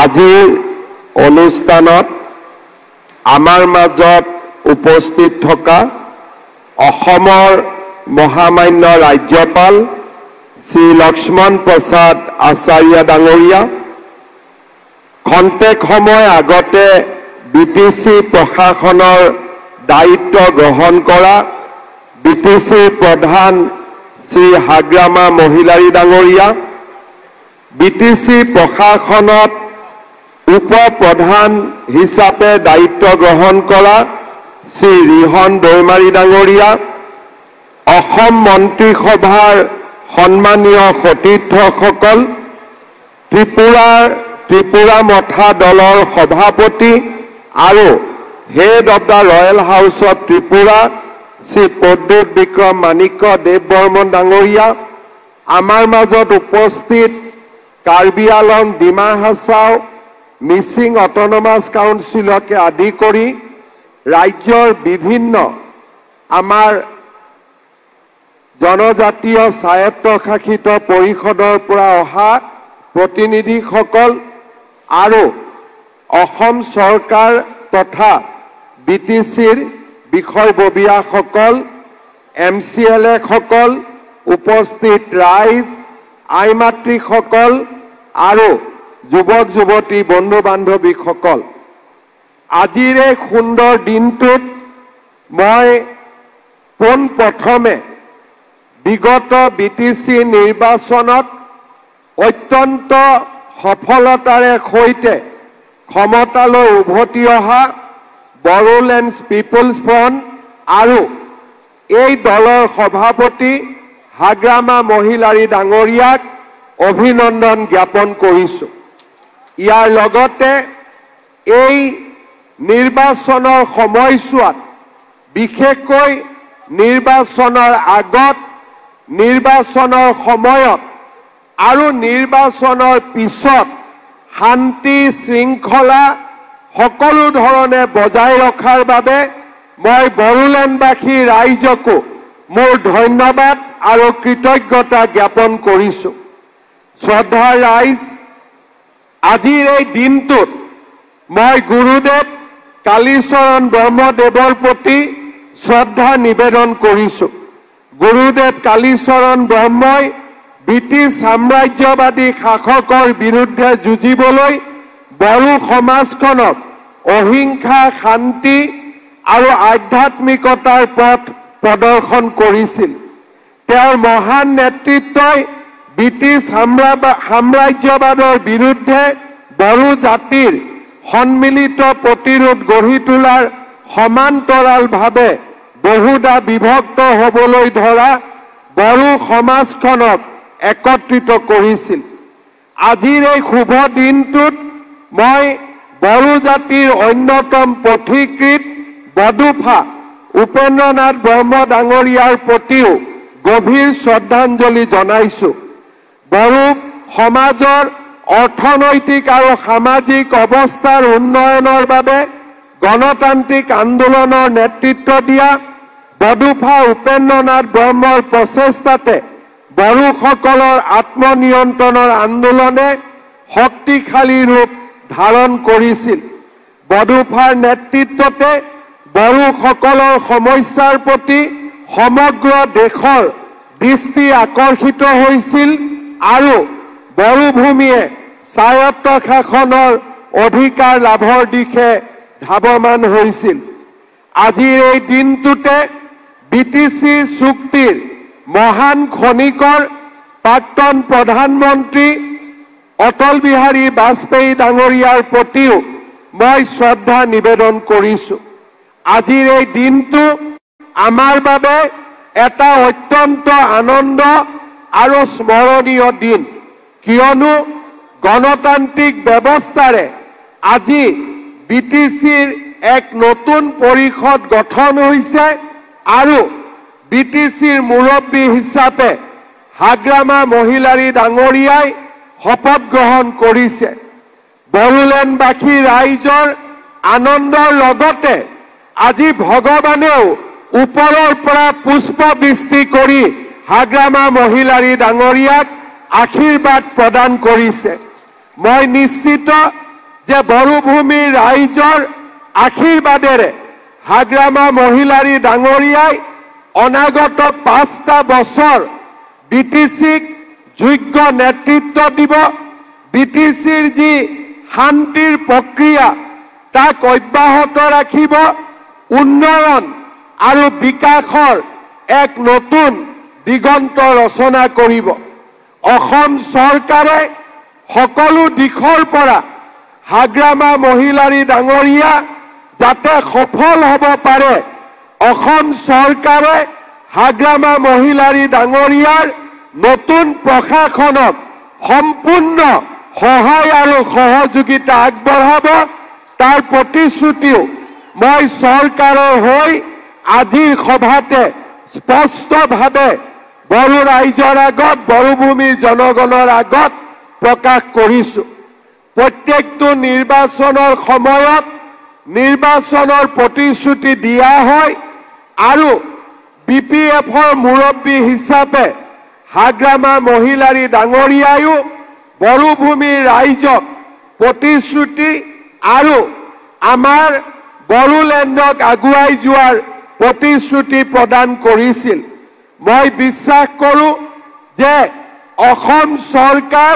আজিৰ অনুষ্ঠানত আমাৰ মাজত উপস্থিত থকা অসমৰ মহামান্য ৰাজ্যপাল শ্ৰী লক্ষ্মণ প্ৰসাদ আচাৰ্য ডাঙৰীয়া, খন্তেক সময় আগতে বিটিচি প্ৰশাসনৰ দায়িত্ব গ্ৰহণ কৰা বিটিচি প্ৰধান শ্ৰী হাগ্ৰামা মহিলাৰী ডাঙৰীয়া, বিটিচি প্ৰশাসনত উপ প্ৰধান হিচাপে দায়িত্ব গ্ৰহণ কৰা শ্ৰী ৰিহন দৈমাৰী ডাঙৰীয়া, অসম মন্ত্ৰীসভাৰ সন্মানীয় সতীৰ্থসকল, ত্ৰিপুৰা মথা দলৰ সভাপতি আৰু head of the royal house of Tripura Shri Pradyot Bikram Manikya Deb Barman ডাঙৰীয়া, আমাৰ মাজত উপস্থিত কাৰ্বি আলং, ডিমা হাছাও, মিচিং অট'নমাছ কাউন্সিলকে আদি কৰি ৰাজ্যৰ বিভিন্ন আমাৰ জনজাতীয় স্বায়ত্তশাসিত পৰিষদৰ পৰা অহা প্ৰতিনিধিসকল আৰু অসম চৰকাৰ তথা বিটিচিৰ বিষয়ববীয়াসকল, MCLA সকল, উপস্থিত ৰাইজ, আই মাতৃসকল আৰু যুৱক যুৱতী বন্ধু বান্ধৱীসকল, আজিৰ এই সুন্দৰ দিনটোত মই পোনপ্ৰথমে বিগত বিটিচি নিৰ্বাচনত অত্যন্ত সফলতাৰে সৈতে ক্ষমতালৈ উভতি অহা বড়োলেণ্ড পিপলছ ফ্ৰণ্ট আৰু এই দলৰ সভাপতি হাগ্ৰামা মহিলাৰী ডাঙৰীয়াক অভিনন্দন জ্ঞাপন কৰিছোঁ। ইয়াৰ লগতে এই নিৰ্বাচনৰ সময়ছোৱাত বিশেষকৈ নিৰ্বাচনৰ আগত, নিৰ্বাচনৰ সময়ত আৰু নিৰ্বাচনৰ পিছত শান্তি শৃংখলা সকলো ধৰণে বজাই ৰখাৰ বাবে মই বড়োলেণ্ডবাসী ৰাইজকো মোৰ ধন্যবাদ আৰু কৃতজ্ঞতা জ্ঞাপন কৰিছোঁ। শ্ৰদ্ধাৰ ৰাইজ, আজিৰ এই দিনটোত মই গুৰুদেৱ কালীচৰণ ব্ৰহ্মদেৱৰ প্ৰতি শ্ৰদ্ধা নিবেদন কৰিছোঁ। গুৰুদেৱ কালীচৰণ ব্ৰহ্মই ব্ৰিটিছ সাম্ৰাজ্যবাদী শাসকৰ বিৰুদ্ধে যুঁজিবলৈ বড়ো সমাজখনক অহিংসা, শান্তি আৰু আধ্যাত্মিকতাৰ পথ প্ৰদৰ্শন কৰিছিল। তেওঁৰ মহান নেতৃত্বই ব্ৰিটিছ সাম্ৰাজ্যবাদৰ বিৰুদ্ধে বড়ো জাতিৰ সন্মিলিত প্ৰতিৰোধ গঢ়ি তোলাৰ সমান্তৰালভাৱে বহুদা বিভক্ত হ'বলৈ ধৰা বড়ো সমাজখনক একত্ৰিত কৰিছিল। আজিৰ এই শুভ দিনটোত মই বড়ো জাতিৰ অন্যতম পথিকৃত বডোফা উপেন্দ্ৰনাথ ব্ৰহ্ম ডাঙৰীয়াৰ প্ৰতিও গভীৰ শ্ৰদ্ধাঞ্জলি জনাইছোঁ। বড়ো সমাজৰ অৰ্থনৈতিক আৰু সামাজিক অৱস্থাৰ উন্নয়নৰ বাবে গণতান্ত্ৰিক আন্দোলনৰ নেতৃত্ব দিয়া বডোফা উপেন্দ্ৰনাথ ব্ৰহ্মৰ প্ৰচেষ্টাতে বড়োসকলৰ আত্মনিয়ন্ত্ৰণৰ আন্দোলনে শক্তিশালী ৰূপ ধাৰণ কৰিছিল। বডোফাৰ নেতৃত্বতে বড়োসকলৰ সমস্যাৰ প্ৰতি সমগ্ৰ দেশৰ দৃষ্টি আকৰ্ষিত হৈছিল আৰু বড়ো ভূমিয়ে স্বায়ত্ত শাসনৰ অধিকাৰ লাভৰ দিশে ধাৱমান হৈছিল। আজিৰ এই দিনটোতে বিটিচি চুক্তিৰ মহান খনিকৰ প্ৰাক্তন প্ৰধানমন্ত্ৰী অটল বিহাৰী বাজপেয়ী ডাঙৰীয়াৰ প্ৰতিও মই শ্ৰদ্ধা নিবেদন কৰিছোঁ। আজিৰ এই দিনটো আমাৰ বাবে এটা অত্যন্ত আনন্দ আৰু স্মৰণীয় দিন, কিয়নো গণতান্ত্ৰিক ব্যৱস্থাৰে আজি বিটিচিৰ এক নতুন পৰিষদ গঠন হৈছে আৰু বিটিচিৰ মুৰব্বী হিচাপে হাগ্ৰামা মহিলাৰী ডাঙৰীয়াই শপত গ্ৰহণ কৰিছে। বড়োলেণ্ডবাসী ৰাইজৰ আনন্দৰ লগতে আজি ভগৱানেও ওপৰৰ পৰা পুষ্পবৃষ্টি কৰি হাগ্ৰামা মহিলাৰী ডাঙৰীয়াক আশীৰ্বাদ প্ৰদান কৰিছে। মই নিশ্চিত যে বড়ভূমিৰ ৰাইজৰ আশীৰ্বাদেৰে হাগ্ৰামা মহিলাৰী ডাঙৰীয়াই অনাগত 5টা বছৰ বিটিচিক যোগ্য নেতৃত্ব দিব। বিটিচিৰ যি শান্তিৰ প্ৰক্ৰিয়া তাক অব্যাহত ৰাখিব। উন্নয়ন আৰু বিকাশৰ এক নতুন দিগন্ত ৰচনা কৰিব। অসম চৰকাৰে সকলো দিশৰ পৰা হাগ্ৰামা মহিলাৰী ডাঙৰীয়া যাতে সফল হ'ব পাৰে, অসম চৰকাৰে হাগ্ৰামা মহিলাৰী ডাঙৰীয়াৰ নতুন প্ৰশাসনক সম্পূৰ্ণ সহায় আৰু সহযোগিতা আগবঢ়াব। তাৰ প্ৰতিশ্ৰুতিও মই চৰকাৰৰ হৈ আজিৰ সভাতে স্পষ্টভাৱে বড়ো ৰাইজৰ আগত, বড়োভূমিৰ জনগণৰ আগত প্ৰকাশ কৰিছোঁ। প্ৰত্যেকটো নিৰ্বাচনৰ সময়ত নিৰ্বাচনৰ প্ৰতিশ্ৰুতি দিয়া হয় আৰু BPFৰ মুৰব্বী হিচাপে হাগ্ৰামা মহিলাৰী ডাঙৰীয়ায়ো বড়োভূমিৰ ৰাইজক প্ৰতিশ্ৰুতি আৰু আমাৰ বড়োলেণ্ডক আগুৱাই যোৱাৰ প্ৰতিশ্ৰুতি প্ৰদান কৰিছিল। মই বিশ্বাস কৰোঁ যে অসম চৰকাৰ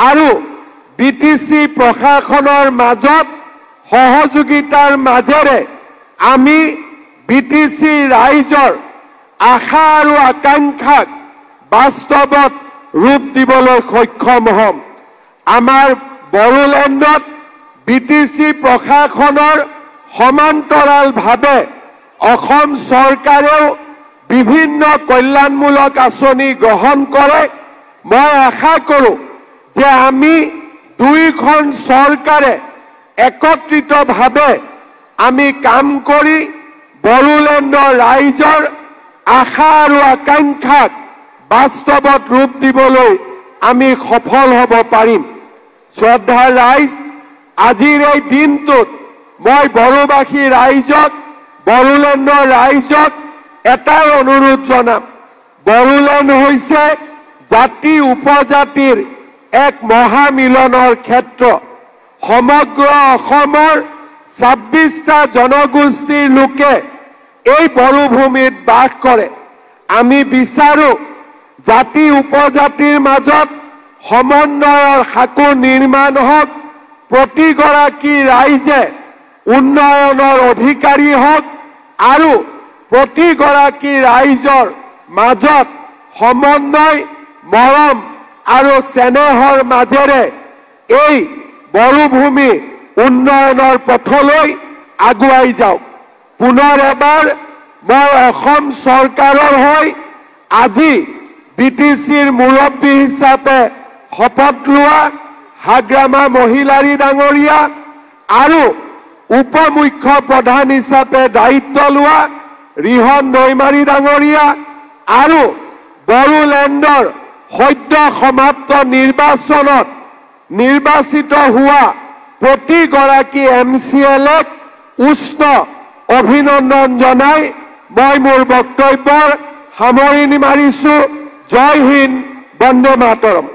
আৰু BTC প্ৰশাসনৰ মাজত সহযোগিতাৰ মাজেৰে আমি BTC ৰাইজৰ আশা আৰু আকাংক্ষাক বাস্তৱত ৰূপ দিবলৈ সক্ষম হ'ম। আমাৰ বড়োলেণ্ডত BTC প্ৰশাসনৰ সমান্তৰালভাৱে অসম চৰকাৰেও বিভিন্ন কল্যাণমূলক আঁচনি গ্ৰহণ কৰে। মই আশা কৰোঁ যে আমি দুইখন চৰকাৰে একত্ৰিতভাৱে আমি কাম কৰি বড়োলেণ্ডৰ ৰাইজৰ আশা আৰু আকাংক্ষাক বাস্তৱত ৰূপ দিবলৈ আমি সফল হ'ব পাৰিম। শ্ৰদ্ধাৰ ৰাইজ, আজিৰ এই দিনটোত মই বড়োবাসী ৰাইজক, বড়োলেণ্ডৰ ৰাইজক এটাই অনুৰোধ জনাম। বড়োলেণ্ড হৈছে জাতি উপজাতিৰ এক মহামিলনৰ ক্ষেত্ৰ। সমগ্ৰ অসমৰ 26টা জনগোষ্ঠীৰ লোকে এই বড়োভূমিত বাস কৰে। আমি বিচাৰোঁ জাতি উপজাতিৰ মাজত সমন্বয়ৰ সাঁকো নিৰ্মাণ হওক, প্ৰতিগৰাকী ৰাইজে উন্নয়নৰ অধিকাৰী হওক আৰু প্ৰতিগৰাকী ৰাইজৰ মাজত সমন্বয়, মৰম আৰু চেনেহৰ মাজেৰে এই বড়োভূমি উন্নয়নৰ পথলৈ আগুৱাই যাওক। পুনৰ এবাৰ মই অসম চৰকাৰৰ হৈ আজি BTCৰ মুৰব্বী হিচাপে শপত লোৱা হাগ্ৰামা মহিলাৰী ডাঙৰীয়া আৰু উপ মুখ্য প্ৰধান হিচাপে দায়িত্ব লোৱা ৰিহন দৈমাৰী ডাঙৰীয়া আৰু বড়োলেণ্ডৰ সদ্য সমাপ্ত নিৰ্বাচনত নিৰ্বাচিত হোৱা প্ৰতিগৰাকী MCLক উষ্ণ অভিনন্দন জনাই মই মোৰ বক্তব্যৰ সামৰণি মাৰিছোঁ। জয় হিন্দ, বন্দে মাতৰম।